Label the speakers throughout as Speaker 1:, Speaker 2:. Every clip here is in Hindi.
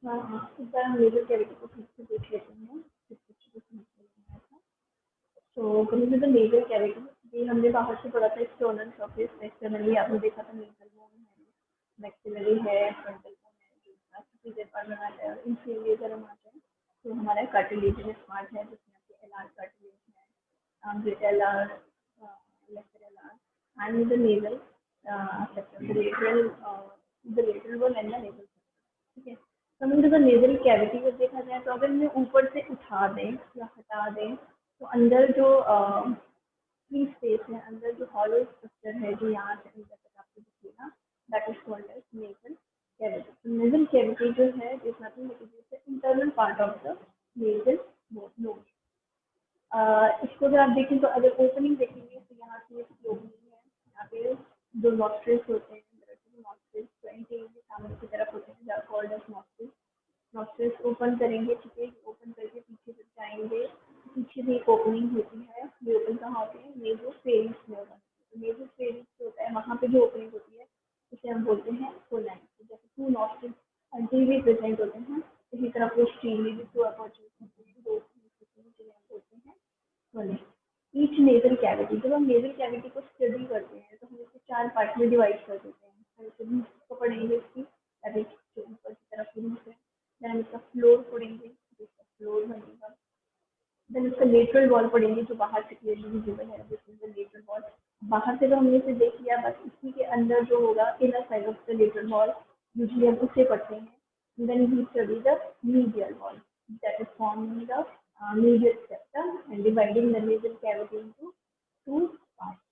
Speaker 1: हाँ हाँ, इस बार हम लेजर कैविटी को ठीक से देख लेते हैं, किस अच्छे से समझ लेना था। तो coming to the laser cavity, ये हमने बाहर से पढ़ा था एक्सटर्नल सरफेस, एक्सटर्नली आपने देखा था नेजल बोन है, मैक्सिलरी है, फ्रंटल बोन है, जो सीधे पर बना है, और इंफीरियर अगर हम आते हैं तो हमारा कार्टिलेजिनस पार्ट है जिसमें आपके एलार कार्टिलेज है, greater alar, left alar, and the nasal section, the lateral one and the nasal, ठीक है। Coming to the nasal cavity को देखा जाए तो अगर मैं ऊपर से उठा दें या हटा दें तो अंदर जो फ्री स्पेस है, अंदर जो हॉलो स्ट्रक्चर है जो यहाँ से अंदर तक आपको दिखेगा, that is called as nasal cavity. तो नेजल कैविटी जो है is nothing but it is the internal part of the nasal nose. इसको अगर आप देखें तो अगर ओपनिंग देखेंगे तो यहाँ से इसकी ओपनिंग है, यहाँ पे जो नॉस्ट्रिल्स होते हैं, नॉस्ट्रिल्स जो एंटीरियर सामने की तरफ होते हैं, जहाँ called as nostrils. Nostrils open करेंगे, ठीक है, ओपन करके पीछे तक जाएंगे, पीछे भी एक ओपनिंग होती है, ये ओपन कहाँ होती है, नेजो फेरिंग्स में होता है। तो नेजो फेरिंग्स जो होता है वहाँ पे जो ओपनिंग होती है उसे हम बोलते हैं फोलाइन। तो जैसे टू नॉस्ट्रिल्स एंटीरियर प्रेजेंट होते हैं, इसी तरह पोस्टीरियर भी टू अपॉर्चुनिटी होती है, दो जिन्हें हम बोलते हैं फोलाइन। ईच नेजल कैविटी, जब हम नेजल कैविटी को स्टडी करते हैं तो हम इसे चार पार्ट में डिवाइड कर देते हैं। हम इसे रूट को पढ़ेंगे इसकी, जो ऊपर की तरफ रूट है, देन हम इसका फ्लोर पढ़ेंगे, जिसका फ्लोर बनेगा, देन इसका लेटरल वॉल पढ़ेंगे जो बाहर से क्लियरली विजिबल है, this is the lateral wall. बाहर से तो हमने इसे देख लिया, बस इसी के अंदर जो होगा inner side of the lateral wall, usually हम उसे पढ़ते हैं। Then we study the medial wall that is forming the medial septum and dividing the nasal cavity into two parts.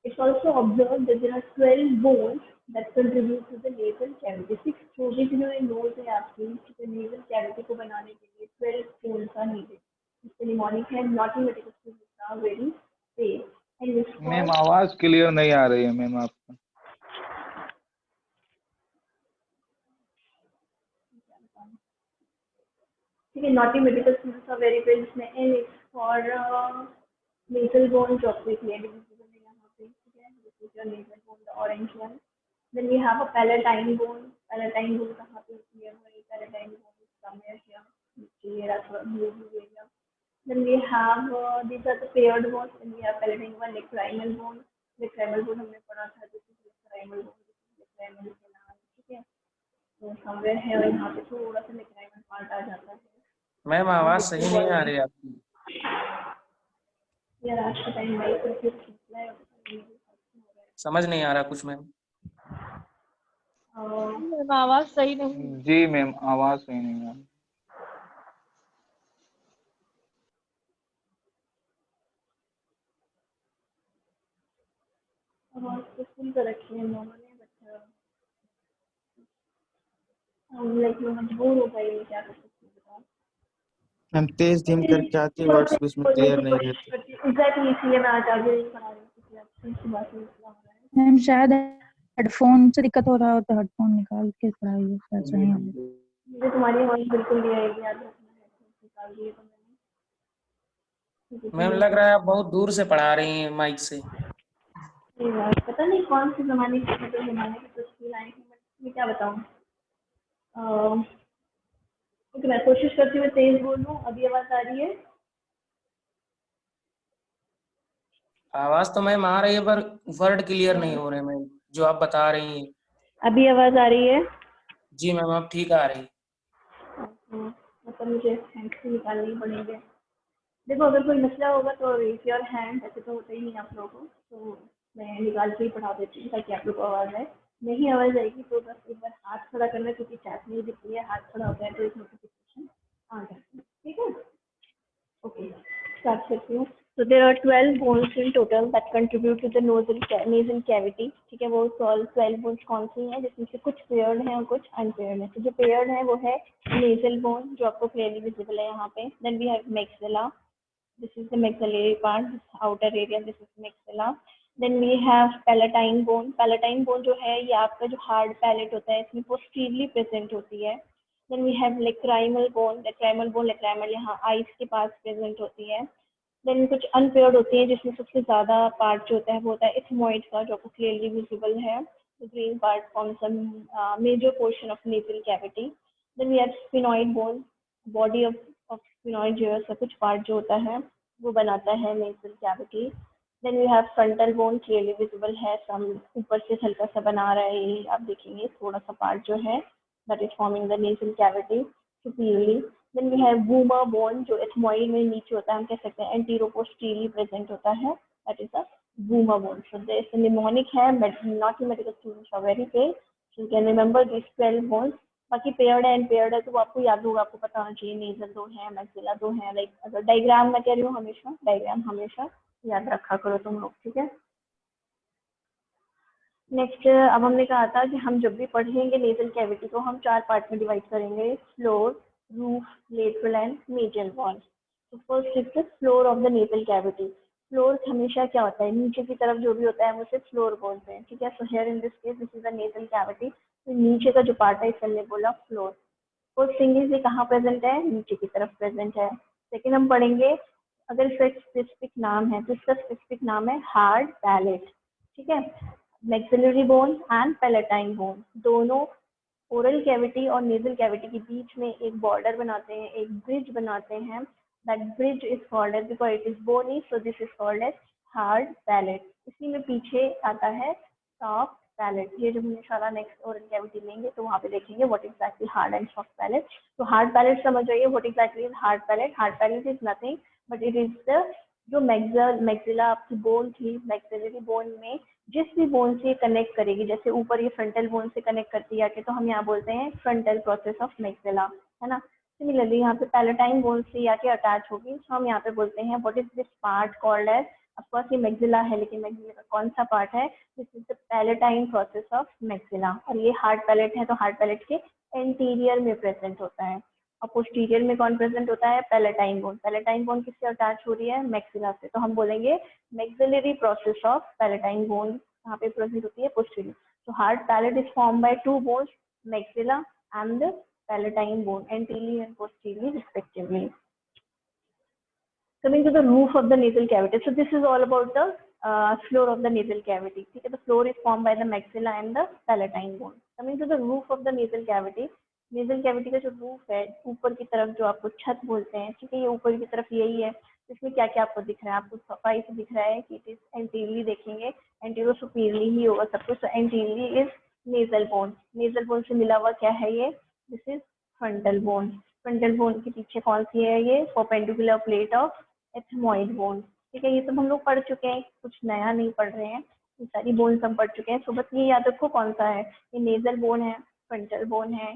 Speaker 1: It's also observed that there are 12 bones that contribute to the nasal cavity. Six छोटी सी जो नोज है आपकी, तो nasal cavity को बनाने के लिए 12 bones are needed. इसके निमोनिक है, not in very pale and it's
Speaker 2: ma'am
Speaker 1: called,
Speaker 2: आवाज क्लियर नहीं आ रही है मैम आपका।
Speaker 1: ठीक है, naughty medical students are very pale, इसमें N is for nasal bone जो आपको clearly visible है यहाँ पे, ठीक है, this is your nasal bone, the orange one. Then we have a palatine bone. Palatine bone कहाँ पे होती है, वही palatine bone is somewhere here, नीचे थोड़ा blue area. Then we have these are the paired bones. Then we have palatine one, lacrimal bone. Lacrimal bone हमने पढ़ा था, this is lacrimal bone, this is lacrimal canal, ठीक है। तो somewhere है और यहाँ पे थोड़ा सा lacrimal part आ जाता है।
Speaker 3: मैम आवाज सही नहीं आ रही आपकी।
Speaker 1: यार आज का टाइम भाई कंफ्यूज है,
Speaker 3: समझ नहीं आ रहा कुछ मैम।
Speaker 4: आवाज सही नहीं।
Speaker 2: जी मैम आवाज सही नहीं आ रही।
Speaker 1: आवाज तो फुल कर रखी है लोगों ने, बट हम लाइक मजबूर हो गए, क्या कर सकते हैं बताओ।
Speaker 5: हम तेज धीम करके आती वर्ड्स भी उसमें क्लियर नहीं रहते।
Speaker 1: एग्जैक्टली, इसलिए मैं आज आगे नहीं पढ़ा रही हूँ, क्योंकि आपसे की बात नहीं हो रहा है।
Speaker 6: मैम शायद हेडफोन से दिक्कत हो रहा हो तो हेडफोन निकाल के पढ़ाइए, शायद सही हो।
Speaker 1: मुझे तुम्हारी आवाज बिल्कुल नहीं आएगी, याद रखना है, निकाल दिए तो मैंने।
Speaker 3: मैम लग रहा है आप बहुत दूर से पढ़ा रही हैं माइक से।
Speaker 1: पता नहीं कौन से जमाने की तस्वीर आई है, बट मैं क्या बताऊँ। ओके, मैं कोशिश करती हूँ तेज बोलूँ। अभी आवाज आ रही है?
Speaker 3: आवाज तो मैम आ रही है पर वर्ड क्लियर नहीं हो रहे मैम जो आप बता रही हैं।
Speaker 1: अभी आवाज आ रही है?
Speaker 3: जी मैम अब ठीक आ रही।
Speaker 1: मतलब मुझे हैंड से निकालनी पड़ेंगे। देखो अगर कोई मसला होगा तो रेज योर हैंड, ऐसे तो होता ही नहीं आप लोगों को, तो मैं निकाल के ही पढ़ा देती हूँ ताकि आप लोग को आवाज़ आए। नहीं आवाज़ आएगी तो बस एक बार हाथ खड़ा करना, क्योंकि चैट नहीं दिख रही है, हाथ खड़ा होता है तो एक नोटिफिकेशन आ जाती है, ठीक है। ओके, स्टार्ट करती हूँ। So there are 12 bones in total that contribute to the nasal cavity, ठीक है। वो 12 bones कौन सी हैं, जिसमें से कुछ पेयर्ड हैं और कुछ अनपेयर्ड हैं। तो जो पेयर्ड है वो है nasal bone, जो आपको क्लियरली विजिबल है यहाँ पे। Then we have maxilla, this is the maxillary part, this outer area, this is maxilla. Then we have palatine bone. Palatine bone जो है ये आपका जो hard palate होता है, इसमें posteriorly present होती है। Then we have lacrimal bone. Lacrimal bone, lacrimal यहाँ eyes के पास present होती है। देन कुछ अनपेयर्ड होती है, जिसमें सबसे ज़्यादा पार्ट जो होता है वो होता है इथमोइड का, जो आपको क्लियरली विजिबल है। The green part forms a major portion of nasal cavity. Then we have sphenoid bone, body of sphenoid जो है कुछ पार्ट जो होता है वो बनाता है nasal cavity. Then we have frontal bone, clearly visible है, सम ऊपर से हल्का सा बना रहा है, ये आप देखेंगे थोड़ा सा पार्ट जो है that is forming the nasal cavity superiorly. Then we have vomer bone जो एथमोइड में नीचे होता है, हम कह सकते हैं एंटीरो पोस्टीरियरली प्रेजेंट होता है, that is a boomer bone. So this mnemonic है, but not the medical students are very paid. So you can remember these 12 bones. बाकी पेयर्ड है, पेयर्ड है तो आपको याद होगा, आपको पता होना चाहिए नेजल 2 है, मैक्सिला 2 है। लाइक अगर डायग्राम में कह रही हूँ, हमेशा डायग्राम हमेशा याद रखा करो तुम लोग, ठीक है। नेक्स्ट अब हमने कहा था कि हम जब भी पढ़ेंगे नेजल कैविटी को हम 4 पार्ट में डिवाइड करेंगे, floor, roof, lateral and medial wall. तो first is the floor of the nasal cavity. Floor हमेशा क्या होता है, नीचे की तरफ जो भी होता है उसे फ्लोर बोलते हैं, ठीक है। So here in this case this is the nasal cavity, तो नीचे का जो पार्ट है इसने बोला फ्लोर। फर्स्ट थिंग इज ये कहाँ प्रेजेंट है, नीचे की तरफ प्रेजेंट है। सेकेंड हम पढ़ेंगे, अगर इसका स्पेसिफिक नाम है तो इसका स्पेसिफिक नाम है हार्ड पैलेट, ठीक है। Maxillary bone and palatine bone दोनों ओरल कैविटी और नेजल कैविटी के बीच में एक बॉर्डर बनाते हैं, एक ब्रिज बनाते हैं। That bridge is called as, because it is bony, so this is called as hard palate. इसी में पीछे आता है soft palate। ये जब हम इंशाल्लाह नेक्स्ट ओरल कैविटी लेंगे तो वहाँ पे देखेंगे what exactly hard and soft palate। तो hard palate समझ जाइए, what exactly is hard palate। hard palate is nothing but it is the जो मैक्सिला आपकी बोन थी, मैक्सिलरी बोन में जिस भी बोन से कनेक्ट करेगी, जैसे ऊपर ये फ्रंटल बोन से कनेक्ट करती है तो हम यहाँ बोलते हैं फ्रंटल प्रोसेस ऑफ मैक्सिला, है ना। सिमिलरली यहाँ पे पैलेटाइन बोन से आके अटैच होगी, तो हम यहाँ पे बोलते हैं what is this part called as. Of course ये मैक्सिला है, लेकिन मैक्सिला का कौन सा पार्ट है, this is the palatine process of maxilla. और ये हार्ड पैलेट है, तो हार्ड पैलेट के एंटीरियर में प्रेजेंट होता है। और पोस्टीरियर में कौन प्रेजेंट होता है, पैलेटाइन बोन। पैलेटाइन बोन किससे अटैच हो रही है, मैक्सिला से, तो हम बोलेंगे maxillary process of palatine bone यहाँ पे प्रेजेंट होती है पोस्टीरियर। तो hard palette is form by 2 bones, maxilla and the palatine bone, anterior and posterior respectively. Coming to the roof of the nasal cavity, so this is all about the floor of the nasal cavity, ठीक है। The floor is formed by the maxilla and the palatine bone. Coming to the roof of the nasal cavity, nasal cavity का जो रूफ है, ऊपर की तरफ जो आपको छत बोलते हैं, ठीक है, ये ऊपर की तरफ यही है। इसमें क्या क्या आपको दिख रहा है, आपको सफाई से दिख रहा है कि इट इज एंटीरियरली, देखेंगे एंटीरियर सुपीरियरली ही होगा सब कुछ। तो anteriorly is nasal bone, nasal bone से मिला हुआ क्या है ये, this is frontal bone. Frontal bone के पीछे कौन सी है, ये perpendicular plate of ethmoid bone, ठीक है। ये सब हम लोग पढ़ चुके हैं, कुछ नया नहीं पढ़ रहे हैं, ये सारी बोन हम पढ़ चुके हैं। सो बस ये याद रखो कौन सा है, ये नेजल बोन है, फ्रंटल बोन है,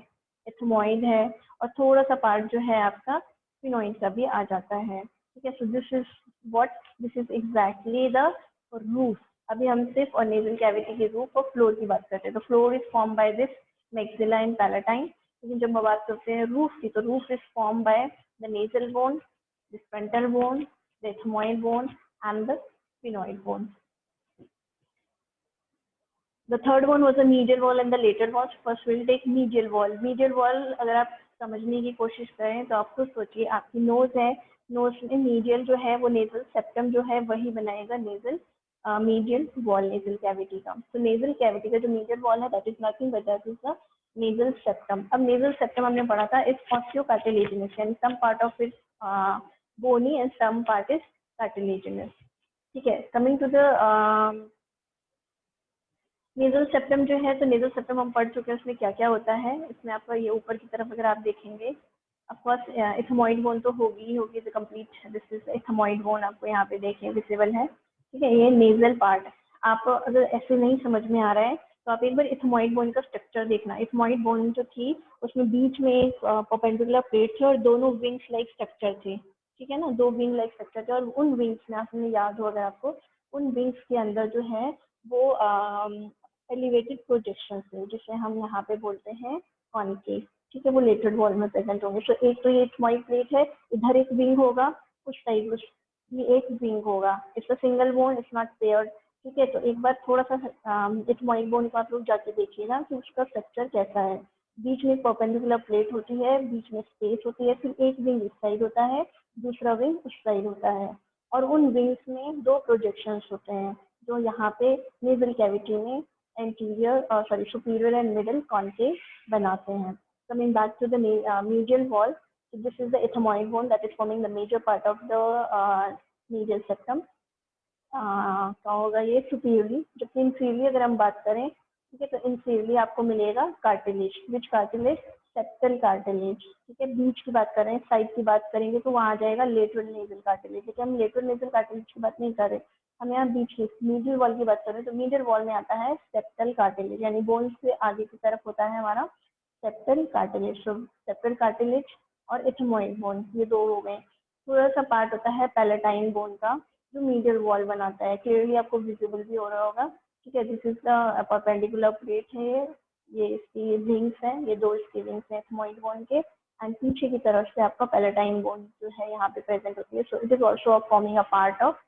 Speaker 1: एथमोइड है, और थोड़ा सा पार्ट जो है आपका स्फिनोइड का भी आ जाता है, ठीक है। So this is what, this is exactly the roof. अभी हम सिर्फ और नेजल कैविटी के रूफ और फ्लोर की बात करते हैं। तो floor is form by this maxilla and palatine, लेकिन जब हम बात करते हैं रूफ की, तो roof is form by the nasal bone, the frontal bone, the ethmoid bone and the sphenoid bone. The third one was the medial wall and the lateral wall. First we'll take medial wall. Medial wall अगर आप समझने की कोशिश करें तो आप खुद सोचिए, आपकी नोज है, नोज में मीडियल जो है वो नेजल सेप्टम जो है वही बनाएगा nasal medial wall nasal cavity का। तो नेजल कैविटी का जो मीडियल वॉल है that is nothing but that is the nasal septum. अब नेजल सेप्टम हमने पढ़ा था इज ऑस्टियोकार्टिलेजिनस, यानी some part of it bony and some part is cartilaginous, ठीक है। Coming to the nasal septum जो है, तो नेजल सेप्टम हम पढ़ चुके हैं, उसमें क्या क्या होता है। इसमें आपका ये ऊपर की तरफ अगर आप देखेंगे, ऑफकोर्स एथमोइड बोन तो होगी ही होगी, the complete this is ethmoid bone, आपको यहाँ पे देखें विजिबल है, ठीक है। ये नेजल पार्ट, आप अगर ऐसे नहीं समझ में आ रहा है तो आप एक बार एथमोइड बोन का स्ट्रक्चर देखना। एथमोइड बोन जो थी उसमें बीच में एक परपेंडिकुलर प्लेट थी और दोनों विंग्स लाइक स्ट्रक्चर थे, ठीक है ना, 2 विंग लाइक स्ट्रक्चर थे। और उन विंग्स में आपने याद हो अगर आपको, उन विंग्स के अंदर जो है वो एलिवेटेड प्रोजेक्शन थे, जिसे हम यहाँ पे बोलते हैं कॉन्केव, ठीक है। वो लेटरल वॉल में प्रेजेंट होंगे। तो एक तो ये एथमोइड प्लेट है, इधर एक विंग होगा, उस साइड ये एक विंग होगा। It's a single bone, it's not paired, ठीक है। तो एक बार थोड़ा सा एथमोइड बोन को आप लोग जाके देखिएगा कि उसका स्ट्रक्चर कैसा है। बीच में परपेंडिकुलर प्लेट होती है, बीच में स्पेस होती है, फिर एक विंग इस साइड होता है, दूसरा विंग उस साइड होता है, और उन विंग्स में 2 प्रोजेक्शंस होते हैं जो यहाँ पे नेजल कैविटी में anterior superior and middle concave बनाते हैं। Coming back to the medial wall, so this is the ethmoid bone that is forming the major part of the medial septum. क्या होगा ये सुपीरियरली, जबकि इंफीरियरली अगर हम बात करें, ठीक है, तो इंफीरियरली आपको मिलेगा कार्टिलेज. विच कार्टिलेज? Septal cartilage. ठीक है, बीच की बात कर रहे हैं, साइड की बात करेंगे तो वहाँ आ जाएगा लेटरल नेजल कार्टिलेज. लेकिन हम लेटरल नेजल कार्टिलेज की बात नहीं कर रहे, हम यहाँ बीच की मीडियल वॉल की बात कर रहे हैं. तो मीडियल वॉल में आता है सेप्टल कार्टिलेज, यानी बोन से आगे की तरफ होता है हमारा सेप्टल कार्टिलेज. तो सेप्टल कार्टिलेज और एथमोइड बोन ये दो हो गए. थोड़ा सा पार्ट होता है पैलेटाइन बोन का जो मीडियल वॉल बनाता है. क्लियरली आपको विजिबल भी हो रहा होगा. ठीक है, this is the perpendicular plate है, ये इसकी विंग्स है, ये दो इसकी विंग्स है एथमोइड बोन के. एंड पीछे की तरफ से आपका पैलेटाइन बोन जो है यहाँ पे प्रेजेंट होती है. So it is also forming a part of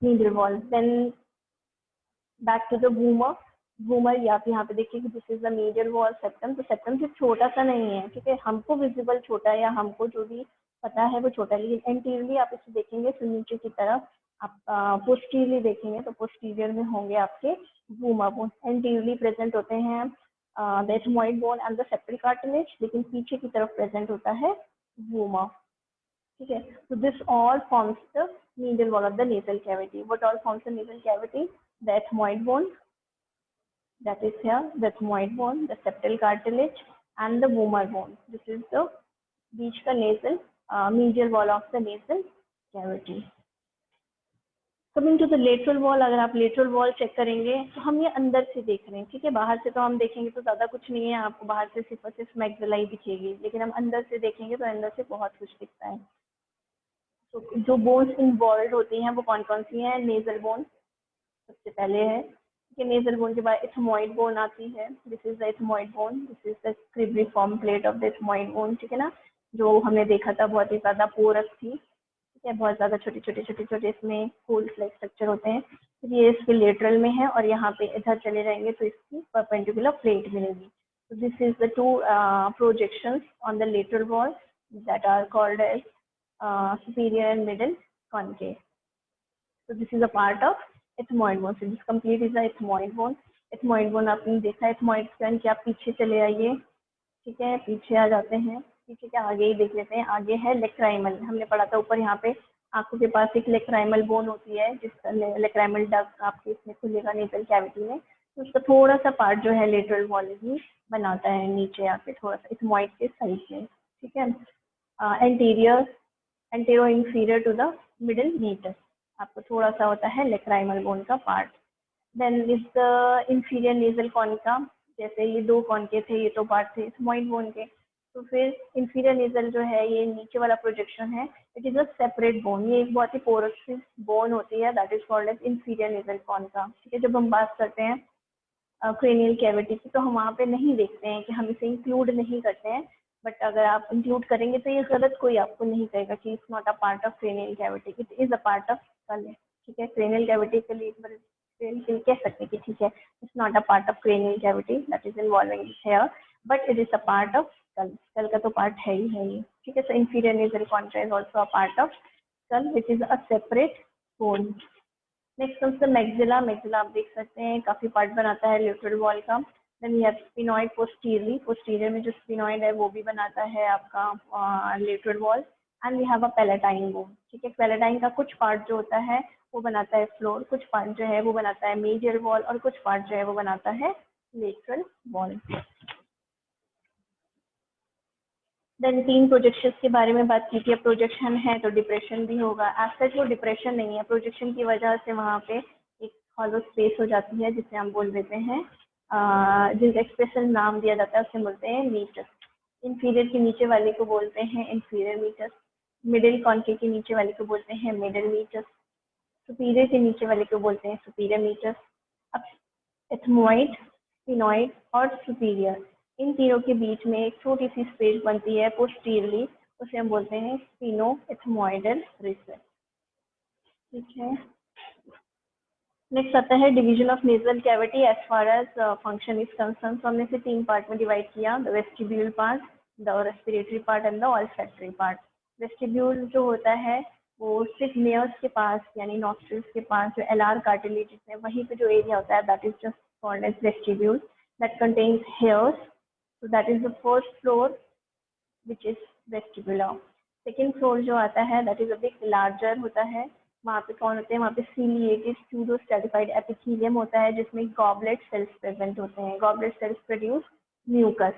Speaker 1: medial wall. Then back to the Bhumar. Bhumar या आप यहाँ पे देखिए कि this is the medial wall septum. तो septum सिर्फ छोटा सा नहीं है, ठीक है, हमको विजिबल छोटा है या हमको जो भी पता है वो छोटा है, लेकिन एंटीरियरली आप इसे देखेंगे तो नीचे की तरफ आप पोस्टीरियरली देखेंगे तो पोस्टीरियर में होंगे आपके भूमर बोन. एंटीरियरली प्रेजेंट होते हैं the ethmoid bone and the septal cartilage, लेकिन पीछे की तरफ प्रेजेंट होता है भूमर. ठीक है, so this all forms the medial wall of the nasal cavity. What all forms the nasal cavity? The ethmoid bone, that is here, the ethmoid bone, the septal cartilage, and the vomer bone. This is the beach ka nasal medial wall of the nasal cavity. Coming to the lateral wall, अगर आप lateral wall चेक करेंगे तो हम ये अंदर से देख रहे हैं. ठीक है, बाहर से तो हम देखेंगे तो ज़्यादा कुछ नहीं है, आपको बाहर से सिर्फ और सिर्फ मैक्सिला ही दिखेगी, लेकिन हम अंदर से देखेंगे तो अंदर से बहुत कुछ दिखता है. तो जो बोन्स इन्वॉल्व होती हैं वो कौन कौन सी हैं? नेजल बोन सबसे पहले है. ठीक है, नेजल बोन के बाद एथमोइड बोन आती है. This is the ethmoid bone, this is the cribriform plate of the ethmoid bone. ठीक है ना, जो हमने देखा था बहुत ही ज़्यादा पोरस थी. ठीक है, बहुत ज़्यादा छोटे छोटे इसमें होल्स लाइक स्ट्रक्चर होते हैं. फिर ये इसके लेटरल में है और यहाँ पे इधर चले जाएंगे तो इसकी परपेंडिकुलर प्लेट मिलेगी. तो this is the two projections on the lateral wall that are called as superior and middle concave. So this is a part of ethmoid bone. So this complete is the ethmoid bone. ethmoid bone आपने देखा है. ethmoid bone के आप पीछे चले आइए. ठीक है, पीछे आ जाते हैं. पीछे के आगे ही देख लेते हैं. आगे है लेक्राइमल. हमने पढ़ा था ऊपर यहाँ पे आंखों के पास एक लेक्राइमल बोन होती है, जिसका लेक्राइमल डक्ट आपके इसमें खुलेगा नेजल कैविटी में. तो उसका थोड़ा सा पार्ट जो है लेटरल वॉल ही बनाता है नीचे आके थोड़ा सा ethmoid के साइड में. ठीक है, anterior antero inferior to the middle meatus आपको थोड़ा सा होता है लेक्राइमल बोन का part. Then is the inferior nasal concha. जैसे ये दो कॉनिके थे, ये तो पार्ट थे एथमोइड बोन के. तो फिर इंफीरियर नेजल जो है ये नीचे वाला प्रोजेक्शन है. It is a separate bone. ये एक बहुत ही पोरस बोन होती है, that is called as inferior nasal concha. ठीक है, जब हम बात करते हैं क्रेनियल कैविटी की तो हम वहाँ पे नहीं देखते हैं कि हम इसे इंक्लूड नहीं करते हैं, बट अगर आप इंक्लूड करेंगे तो ये गलत कोई आपको नहीं कहेगा कि it's not a part of cranial cavity, it is a part of school. ठीक है, क्रेनियल कैविटी के लिए एक बार कह सकते हैं कि ठीक है, it's not a part of cranial cavity that is involving here, but it is a part of skull. Skull का तो पार्ट है ही है ये. ठीक है, so inferior nasal concha is also a part of skull which is a separate bone. Next comes the maxilla. Maxilla आप देख सकते हैं काफी पार्ट बनाता है लेटरल वॉल का. Then we have sphenoid posteriorly. Posterior में जो स्फिनॉइड है वो भी बनाता है आपका lateral wall. And we have a palatine bone. ठीक है, पैलेटाइन का कुछ पार्ट जो होता है वो बनाता है फ्लोर, कुछ पार्ट जो है वो बनाता है मीडियल वॉल और कुछ पार्ट जो है वो बनाता है लेटरल वॉल. देन तीन प्रोजेक्शन के बारे में बात की थी. अब प्रोजेक्शन है तो डिप्रेशन भी होगा. एज सच वो डिप्रेशन नहीं है, प्रोजेक्शन की वजह से वहाँ पे एक हॉलो स्पेस हो जाती है जिसे हम बोल देते हैं जिस एक्सप्रेशन नाम दिया जाता है उसे बोलते हैं मीटस. इंफीरियर के नीचे वाले को बोलते हैं इंफीरियर मीटस. मिडिल कॉन्केव के नीचे वाले को बोलते हैं मिडिल मीटस. सुपीरियर के नीचे वाले को बोलते हैं सुपीरियर मीटस. अब एथमोइड, स्फिनॉइड और सुपीरियर, इन तीनों के बीच में एक छोटी सी स्पेस बनती है पोस्टीरियरली, उसे हम बोलते हैं स्पिनो एथमोइडल रिसेस. ठीक है, नेक्स्ट आता है division of nasal cavity as far as function is concern. तो हमने इसे तीन पार्ट में डिवाइड किया, the vestibule part, the respiratory part and the olfactory part. Vestibule जो होता है वो सिर्फ नेयर्स के पास यानी नॉस्ट्रिल्स के पास जो एलआर कार्टिलेज है वहीं पे जो एरिया होता है that is just called as vestibule. That contains hairs, So that is the first floor which is vestibular. Second floor जो आता है that is a big larger होता है. वहाँ पे कौन होते हैं? वहाँ पे सीलिएटेड स्यूडो स्ट्रेटिफाइड एपिथेलियम होता है जिसमें गॉबलेट सेल्स प्रेजेंट होते हैं. Goblet cells produce mucus.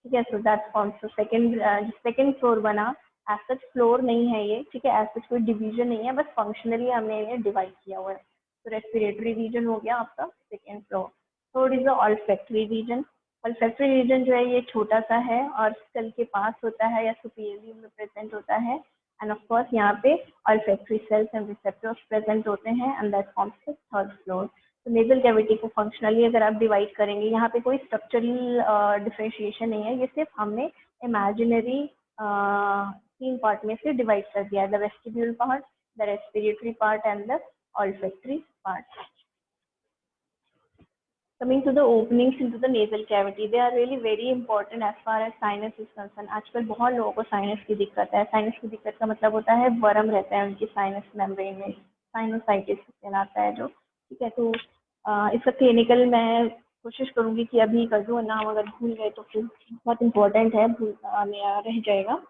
Speaker 1: ठीक है. सो दैट फॉर्म्स तो सेकेंड फ्लोर बना. एज सच फ्लोर नहीं है ये. ठीक है. एज सच कोई डिवीजन नहीं है, बस फंक्शनली हमने इन्हें डिवाइड किया हुआ है. तो रेस्पिरेटरी रीजन हो गया आपका second floor. Third is the olfactory region. Olfactory region जो है ये छोटा सा है और स्कल के पास होता है या सुपीरियर में प्रेजेंट होता है. एंड ऑफ कोर्स यहाँ पे olfactory cells and receptors present होते हैं and that forms the third floor. तो नेजल कैविटी को फंक्शनली अगर आप डिवाइड करेंगे, यहाँ पे कोई स्ट्रक्चरल डिफरेंशिएशन नहीं है. ये सिर्फ हमने इमेजिनरी 3 पार्ट में से डिवाइड कर दिया है. The vestibule part, the respiratory part and the olfactory part. Coming to the openings into the nasal cavity, they are really very important as far as sinus is concerned. आजकल बहुत लोगों को साइनस की दिक्कत है. साइनस की दिक्कत का मतलब होता है वर्म रहता है उनकी साइनस मेम्ब्रेन में, साइनोसाइटिस कहलाता है जो. ठीक है. तो इसका क्लिनिकल मैं कोशिश करूंगी कि अभी कर दूँ, ना अगर भूल गए तो फिर बहुत इंपॉर्टेंट है, रह जाएगा.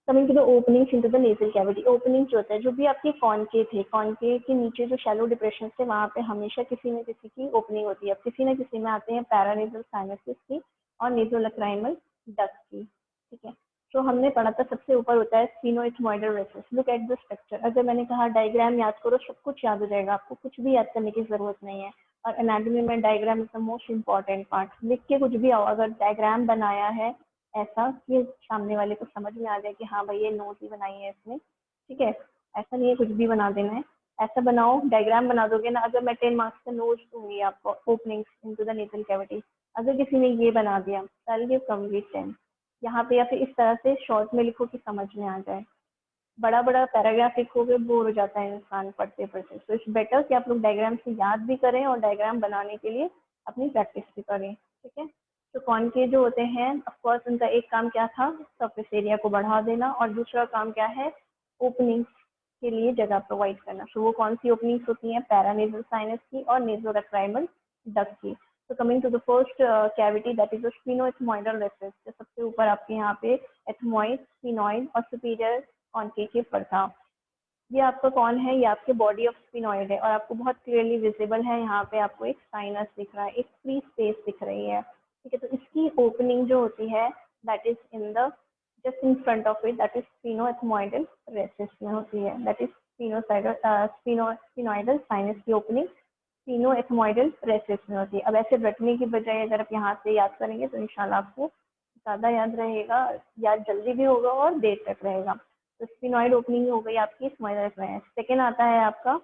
Speaker 1: Coming to the openings into the nasal cavity. Opening जो होता है, जो भी आपके कॉनकेव थे, कॉनकेव के नीचे जो शैलो डिप्रेशन थे वहाँ पे हमेशा किसी न किसी की ओपनिंग होती है. अब किसी न किसी में आते हैं पैरानेजल साइनसेस की और नेजोलैक्राइमल डक्ट की. ठीक है. तो हमने पढ़ा था सबसे ऊपर होता है sphenoethmoidal recess. Look at the structure. अगर मैंने कहा डायग्राम याद करो, सब कुछ याद हो जाएगा, आपको कुछ भी याद करने की जरूरत नहीं है. और एनाटॉमी में diagram is the most important part. लिख के कुछ भी आओ, अगर डायग्राम बनाया है ऐसा कि सामने वाले को समझ में आ जाए कि हाँ भाई ये नोट ही बनाई है इसने. ठीक है. ऐसा नहीं है कुछ भी बना देना है. ऐसा बनाओ, डायग्राम बना दोगे ना. अगर मैं 10 मार्क्स का नोट्स दूंगी आपको openings into the nasal cavity, अगर किसी ने ये बना दिया तो आई विल गिव कंप्लीट 10 यहाँ पे. या फिर इस तरह से शॉर्ट में लिखो कि समझ में आ जाए. बड़ा बड़ा पैराग्राफ लिखोगे बोर हो जाता है इंसान पढ़ते पढ़ते. तो इट्स बेटर कि आप लोग डायग्राम से याद भी करें और डायग्राम बनाने के लिए अपनी प्रैक्टिस भी करें. ठीक है. तो कॉनकेव जो होते हैं, ऑफकोर्स उनका एक काम क्या था, सरफेस एरिया को बढ़ा देना, और दूसरा काम क्या है, ओपनिंग्स के लिए जगह प्रोवाइड करना. तो वो कौन सी ओपनिंग्स होती हैं? पैरानेजल साइनस की और नेजोलैक्राइमल डक्ट की. तो coming to the first cavity that is the sphenoethmoidal recess. जो सबसे ऊपर आपके यहाँ पे एथमोइड, स्फीनॉइड और सुपीरियर कॉनकेव पर था. ये आपका कौन है? ये आपके बॉडी ऑफ स्फीनॉइड है और आपको बहुत क्लियरली विजिबल है. यहाँ पे आपको एक साइनस दिख रहा है, एक फ्री स्पेस दिख रही है. ठीक है. तो इसकी ओपनिंग जो होती है that is in the just in front of it, that is sphenoethmoidal recess में होती है. दैट इज स्फीनोइडल साइनस की ओपनिंग स्फीनोएथमोइडल रेसेस में होती है. अब ऐसे रटने की बजाय अगर आप यहाँ से याद करेंगे तो इंशाल्लाह आपको ज़्यादा याद रहेगा, याद जल्दी भी होगा और देर तक रहेगा. तो स्फीनॉइड ओपनिंग हो गई आपकी स्मॉइडल रेसेस. सेकेंड आता है आपका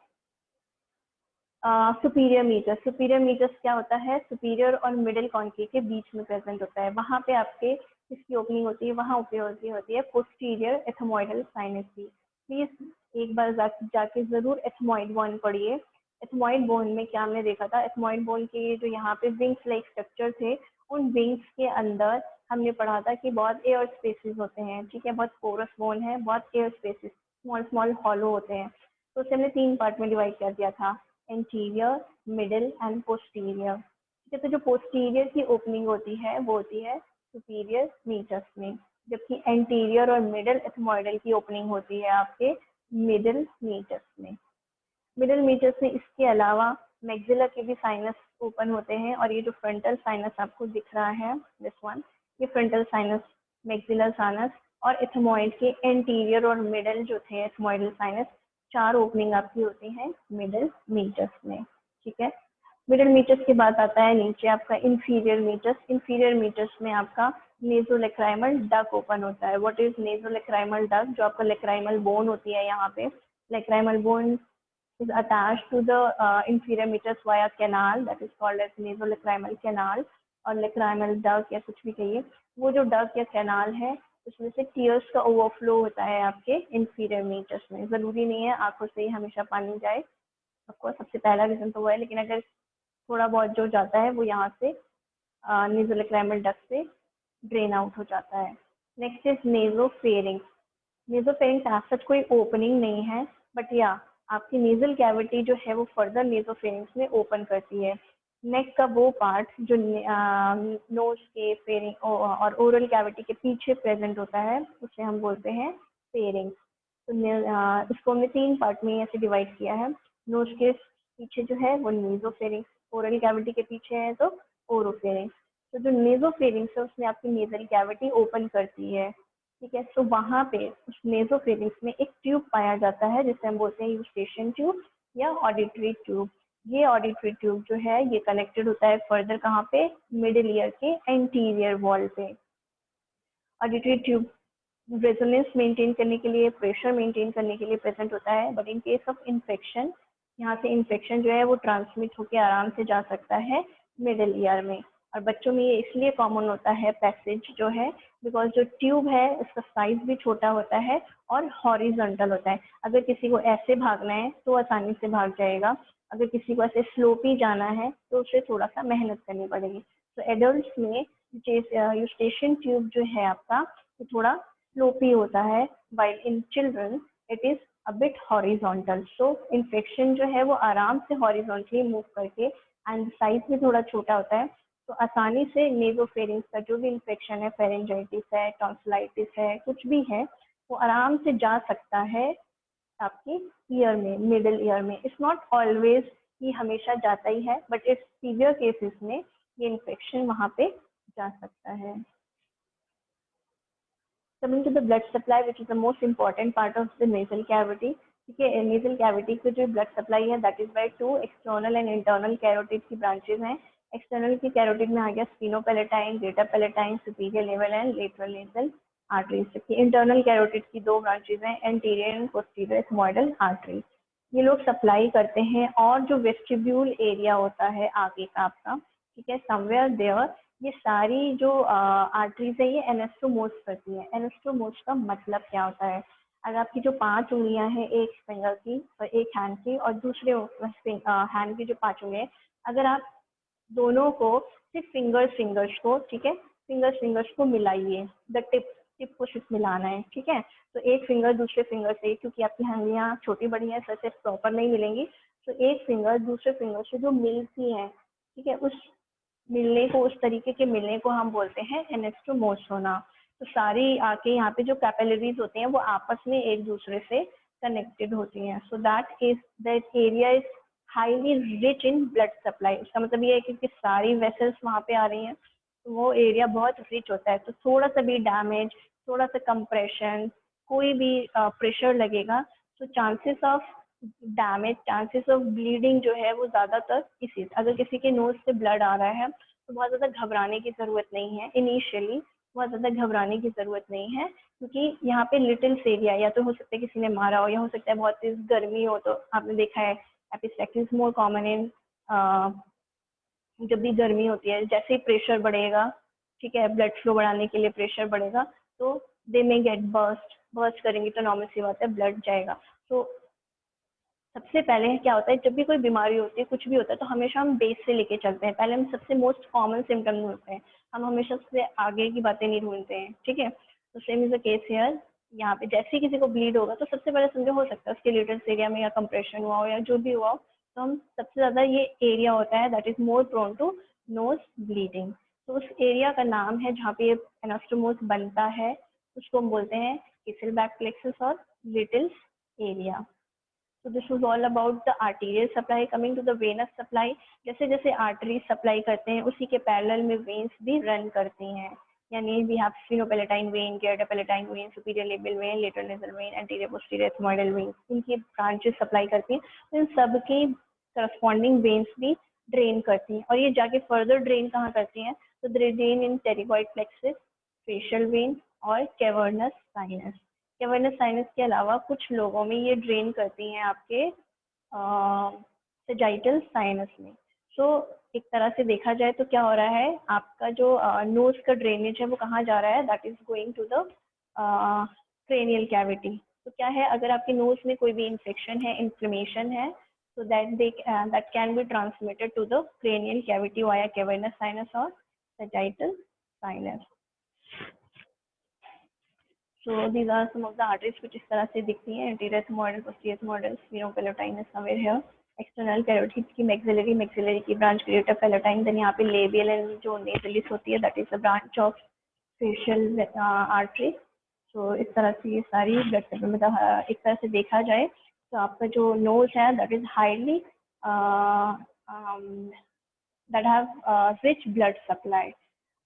Speaker 1: सुपीरियर मीटस. सुपीरियर मीटस क्या होता है? सुपीरियर और मिडिल कॉनकेव के बीच में प्रेजेंट होता है. वहाँ पे आपके किसकी ओपनिंग होती है? वहाँ ओपनिंग होती है पोस्टीरियर एथमोइडल साइनस की. प्लीज एक बार जाके जरूर एथमोइड बोन पढ़िए. एथमोइड बोन में क्या हमने देखा था? एथमोइड बोन के जो यहाँ पे विंग्स लाइक स्ट्रक्चर थे, उन विंग्स के अंदर हमने पढ़ा था कि बहुत एयर स्पेसेस होते हैं. ठीक है. बहुत पोरस बोन है, बहुत air spaces, small small hollow होते हैं. तो उसे हमने 3 पार्ट में डिवाइड कर दिया था, एंटीरियर, मिडिल एंड पोस्टीरियर. ठीक है. तो जो पोस्टीरियर की ओपनिंग होती है वो होती है सुपीरियर मीटस में, जबकि एंटीरियर और मिडिल एथमोइडल की ओपनिंग होती है आपके मिडिल मीटस में. मिडिल मीटस में इसके अलावा मैक्सिला के भी साइनस ओपन होते हैं. और ये जो फ्रंटल साइनस आपको दिख रहा है दिस वन, ये फ्रंटल साइनस, मैक्सिलर साइनस और एथमोइड के एंटीरियर और मिडिल जो थे एथमोइडल साइनस, 4 ओपनिंग आपकी होती हैं मिडिल मीटस में. ठीक है. मिडिल मीटस के बाद आता है नीचे आपका इंफीरियर मीटस. इंफीरियर मीटस में आपका नेजोलैक्राइमल डक्ट ओपन होता है. What is nasolacrimal duct? जो आपका लैक्राइमल बोन होती है यहाँ पे, lacrimal bone is attached to the inferior meatus via canal that is called as nasolacrimal canal और lacrimal duct या कुछ भी कहिए. वो जो duct या canal है उसमें से tears का overflow होता है आपके inferior meatus में. जरूरी नहीं है आंखों से ही हमेशा पानी जाए, आपको सबसे पहला रीजन तो वो है, लेकिन अगर थोड़ा बहुत जो जाता है वो यहाँ से nasolacrimal duct से ड्रेन आउट हो जाता है. Next is नेजोफेरिंक्स. नेजोफेरिंक्स ऐसा कोई ओपनिंग नहीं है, बट या आपकी नेजल कैविटी जो है वो फर्दर नेजोफेरिंक्स में ओपन करती है. नेक का वो पार्ट जो नोज के फेरिंग और ओरल कैविटी के पीछे प्रेजेंट होता है उसे हम बोलते हैं फेरिंग। तो इसको हमने 3 पार्ट में ऐसे डिवाइड किया है। नोज के पीछे जो है वो नेजोफेरिंग्स, ओरल कैविटी के पीछे है तो ओरोफेरिंग्स। तो जो नेजोफेरिंग्स है उसमें आपकी नेजल कैविटी ओपन करती है, ठीक है। तो वहाँ पे उस नेजोफेरिंग्स में एक ट्यूब पाया जाता है जिसे हम बोलते हैं यूस्टेशियन ट्यूब या ऑडिटरी ट्यूब। ये ऑडिटरी ट्यूब जो है ये कनेक्टेड होता है फर्दर कहाँ पे, मिडिल ईयर के एंटीरियर वॉल पे। ऑडिटरी ट्यूब रेजोनेंस मेंटेन करने के लिए, प्रेशर मेंटेन करने के लिए प्रेजेंट होता है। But in case of infection, यहाँ से इन्फेक्शन जो है वो ट्रांसमिट होकर आराम से जा सकता है मिडिल ईयर में। और बच्चों में ये इसलिए कॉमन होता है पैसेज जो है, बिकॉज जो ट्यूब है उसका साइज भी छोटा होता है और हॉरिजॉन्टल होता है। अगर किसी को ऐसे भागना है तो आसानी से भाग जाएगा, अगर किसी को ऐसे स्लोपी जाना है तो उसे थोड़ा सा मेहनत करनी पड़ेगी। तो एडल्ट्स में यूस्टेशियन ट्यूब जो है आपका वो थोड़ा स्लोपी होता है, while in children it is a bit horizontal. So infection जो है वो आराम से horizontally move करके and size भी थोड़ा छोटा होता है, तो आसानी से नेजोफेरिंग्स का जो भी इन्फेक्शन है, फेरेंजाइटिस है, टॉन्सिलाइटिस है, कुछ भी है, वो आराम से जा सकता है आपके ईयर में, मिडिल ईयर में। इट्स नॉट ऑलवेज कि हमेशा जाता ही है, बट इट्स सीवियर केसेस में ये इन्फेक्शन वहाँ पे जा सकता है। Coming to the blood supply, which is the most important part of the nasal cavity. ठीक है, nasal cavity की जो blood supply है that is by 2 external and internal carotid की branches हैं। external की carotid में आ गया sphenopalatine, greater palatine, superior level and lateral nasal arteries। जबकि internal carotid की 2 branches हैं, anterior and posterior ethmoidal artery। ये लोग सप्लाई करते हैं। और जो वेस्टिब्यूल एरिया होता है आगे का आपका, ठीक है, समवेयर देयर ये सारी जो आर्टरीज है ये एनास्टोमोस करती है। एनास्टोमोस का मतलब क्या होता है, अगर आपकी जो 5 उंगलियां हैं, एक फिंगर की और एक हैंड की और दूसरे हैंड की जो 5 उंगलियां, अगर आप दोनों को सिर्फ फिंगर्स को, ठीक है, फिंगर्स को मिलाइए, द टिप को सिर्फ मिलाना है, ठीक है। तो एक फिंगर दूसरे फिंगर से, क्योंकि आपकी उंगलियां छोटी बड़ी हैं, सच प्रॉपर नहीं मिलेंगी, तो एक फिंगर दूसरे फिंगर से जो मिलती है, ठीक है, उस मिलने को, उस तरीके के मिलने को हम बोलते हैं एनास्टोमोस होना। तो सारी आके यहाँ पे जो कैपिलरीज होती हैं वो आपस में एक दूसरे से कनेक्टेड होती हैं। So that area is highly rich in blood supply. इसका मतलब ये है कि सारी वेसल्स वहाँ पे आ रही हैं, तो वो एरिया बहुत रिच होता है। तो थोड़ा सा भी डैमेज, थोड़ा सा कंप्रेशन, कोई भी प्रेशर लगेगा तो chances of damage, chances of bleeding जो है वो ज़्यादातर इसी, अगर किसी के नोज से ब्लड आ रहा है तो बहुत ज़्यादा घबराने की ज़रूरत नहीं है। इनिशियली बहुत ज़्यादा घबराने की ज़रूरत नहीं है, क्योंकि यहाँ पे लिटिल एरिया, या तो हो सकता है किसी ने मारा हो, या हो सकता है बहुत तेज गर्मी हो। तो आपने देखा है एपिस्टेक्सिस मोर कॉमन इन, जब भी गर्मी होती है, जैसे ही प्रेशर बढ़ेगा, ठीक है, ब्लड फ्लो बढ़ाने के लिए प्रेशर बढ़ेगा, तो दे मे गेट बर्स्ट करेंगे तो नॉर्मल सी बात है, ब्लड जाएगा। तो सबसे पहले क्या होता है, जब भी कोई बीमारी होती है, कुछ भी होता है, तो हमेशा हम बेस से लेके चलते हैं। पहले हम सबसे मोस्ट कॉमन सिम्टम ढूंढते हैं, हम हमेशा सबसे आगे की बातें नहीं ढूंढते हैं, ठीक है। तो same is the case here. यहाँ पे जैसे ही किसी को ब्लीड होगा तो सबसे पहले समझो, हो सकता है उसके लिटल एरिया में या कंप्रेशन हुआ हो या जो भी हुआ हो, तो हम सबसे ज़्यादा ये एरिया होता है that is more prone to nose bleeding. तो उस एरिया का नाम है जहाँ पे एनास्टोमोस बनता है, उसको हम बोलते हैं कैसलबैक प्लेक्सस और little area. So this was all about the arterial supply. Coming to the venous supply, जैसे जैसे आर्टरी सप्लाई करते हैं उसी के पैरेलल में वेन्स भी रन करती हैं। यानी we have sphenopalatine vein, greater palatine vein, superior labial vein, lateral nasal vein, anterior posterior ethmoidal vein, इनकी ब्रांचेस सप्लाई करती हैं। तो इन सब की करस्पॉन्डिंग वेन्स भी ड्रेन करती हैं, और ये जाके फर्दर ड्रेन कहाँ करती हैं, तो drain in pterygoid plexus, facial vein और कैवर्नस साइनस। कैवर्नस साइनस के अलावा कुछ लोगों में ये ड्रेन करती हैं आपके सेजाइटल साइनस में। सो एक तरह से देखा जाए तो क्या हो रहा है, आपका जो नोज का ड्रेनेज है वो कहाँ जा रहा है, that is going to the cranial cavity. तो क्या है, अगर आपके नोज में कोई भी इन्फेक्शन है, इन्फ्लेमेशन है, so that can be transmitted to the cranial cavity via cavernous sinus or sagittal sinus. So these are some of the arteries which इस तरह से दिखती हैं, anterior ethmoidal, posterior ethmoidal, sphenopalatine is somewhere here, external carotid की मैक्सिलरी की ब्रांच क्रिएटर पैलेटाइन, देन यहाँ पे लेबियल एंड जो नेजलिस होती है that is a branch of facial artery. तो इस तरह से ये सारी ब्लड सप्लाई, मतलब एक तरह से देखा जाए तो आपका जो नोज है that is highly that have rich blood supply.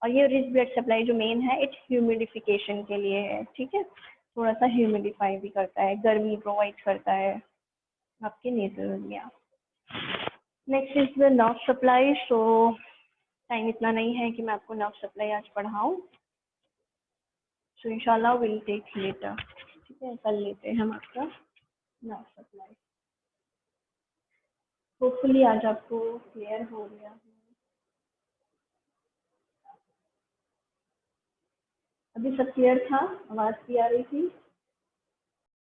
Speaker 1: और ये रिच ब्लड सप्लाई जो मेन है इट ह्यूमिडिफिकेशन के लिए है, ठीक है, थोड़ा सा ह्यूमिडिफाई भी करता है, गर्मी प्रोवाइड करता है आपके nasal area. Next is the nerve supply. So time इतना नहीं है कि मैं आपको नर्व सप्लाई आज पढ़ाऊँ, सो इंशाल्लाह विल टेक लेटर, ठीक है, कल लेते हैं हम आपका नर्व सप्लाई। होपफुली आज आपको क्लियर हो गया। अभी सब क्लियर था? आवाज़ भी आ रही थी?